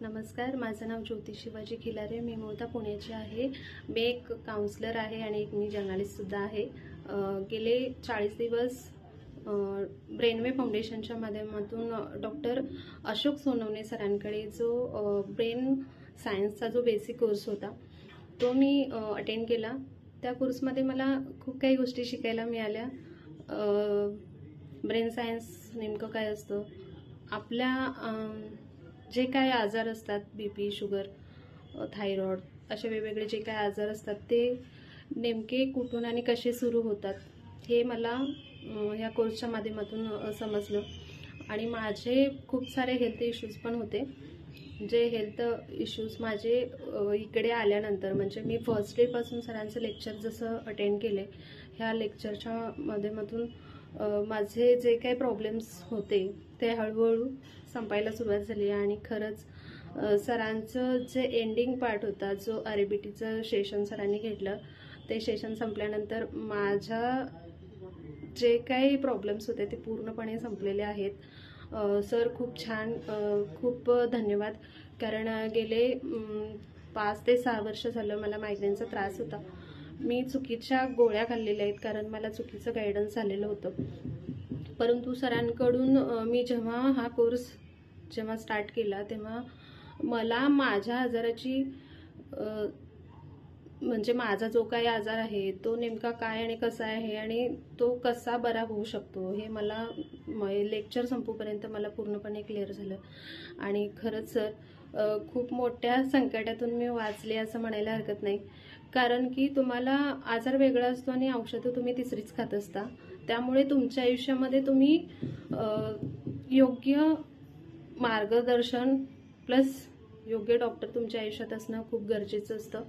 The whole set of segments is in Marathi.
नमस्कार, माझं नाव ज्योती शिवाजी खिलारे. मी मूळतः पुण्याची आहे. मी एक काउन्सलर आहे आणि एक मी जर्नलिस्टसुद्धा आहे. गेले 40 दिवस ब्रेनवे फाउंडेशनच्या माध्यमातून डॉक्टर अशोक सोनवणे सरांकडे जो ब्रेन सायन्सचा जो बेसिक कोर्स होता तो मी अटेंड केला. त्या कोर्समध्ये मला खूप काही गोष्टी शिकायला मिळाल्या. ब्रेन सायन्स नेमकं काय असतं, आपल्या जे काही आजार असतात, बीपी, शुगर, थायरॉइड, असे वेगवेगळे जे काही आजार असतात ते नेमके कुठून आणि कसे सुरू होतात हे मला या कोर्सच्या माध्यमातून समजलं. आणि माझे खूप सारे हेल्थ इश्यूज पण होते. जे हेल्थ इश्यूज माझे इकडे आल्यानंतर, म्हणजे मी फर्स्ट डेपासून सरांचं लेक्चर जसं अटेंड केले, ह्या लेक्चरच्या माध्यमातून माझे जे काही प्रॉब्लेम्स होते ते हळूहळू संपायला सुरुवात झाली. आणि खरंच सरांचं जे एंडिंग पार्ट होता, जो आरबीटीचं सेशन सरांनी घेतलं, ते सेशन संपल्यानंतर माझ्या जे काही प्रॉब्लेम्स होते ते पूर्णपणे संपलेले आहेत. सर खूप छान, खूप धन्यवाद. कारण गेले 5 ते 6 वर्ष झालं मला मायग्रेनचा त्रास होता. मी चुकीच्या गोळ्या खाल्लेल्या आहेत कारण मला चुकीचं गायडन्स आलेलं होतं. परंतु सरांकडून मी जेव्हा हा कोर्स स्टार्ट केला तेव्हा मला माझ्या आजाराची, म्हणजे माझा जो काही आजार आहे तो नेमका काय आणि कसा आहे आणि तो कसा बरा होऊ शकतो हे मला लेक्चर संपूपर्यंत मला पूर्णपणे क्लिअर झालं. आणि खरंच सर, खूप मोठ्या संकटातून मी वाचले असं म्हणायला हरकत नाही. कारण की तुम्हाला आजार वेगळा असतो आणि औषधं तुम्ही तिसरीच खात असता. त्यामुळे तुमच्या आयुष्यामध्ये तुम्ही योग्य मार्गदर्शन प्लस योग्य डॉक्टर तुमच्या आयुष्यात असणं खूप गरजेचं असतं.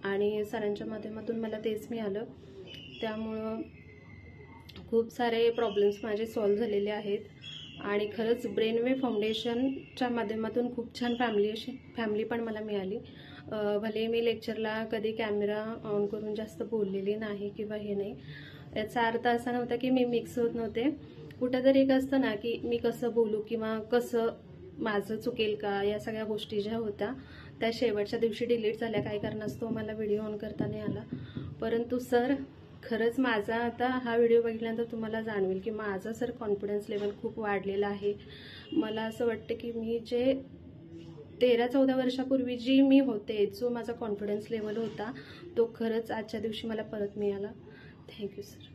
आणि सरांच्या माध्यमातून मला तेच मिळालं. त्यामुळं खूप सारे प्रॉब्लेम्स माझे सॉल्व्ह झालेले आहेत. आणि खरंच ब्रेनवे फाउंडेशनच्या माध्यमातून खूप छान फॅमिली पण मला मिळाली. भले मी लेक्चरला कधी कॅमेरा ऑन करून जास्त बोललेली नाही किंवा हे नाही, याचा अर्थ असा नव्हता की मी मिक्स होत नव्हते. कुठंतरी एक असतं ना की मी कसं बोलू किंवा कसं माझं चुकेल का, या सगळ्या गोष्टी ज्या होत्या त्या शेवटच्या दिवशी डिलीट झाल्या. काही कारणास्तव मला व्हिडिओ ऑन करता नाही आला. परंतु सर, खरंच माझा आता हा व्हिडिओ बघितल्यानंतर तुम्हाला जाणवेल की माझा सर कॉन्फिडन्स लेवल खूप वाढलेला आहे. मला असं वाटतं की मी जे 13-14 वर्षापूर्वी जी मी होते, जो माझा कॉन्फिडन्स लेवल होता तो खरंच आजच्या दिवशी मला परत मिळाला. Thank you sir.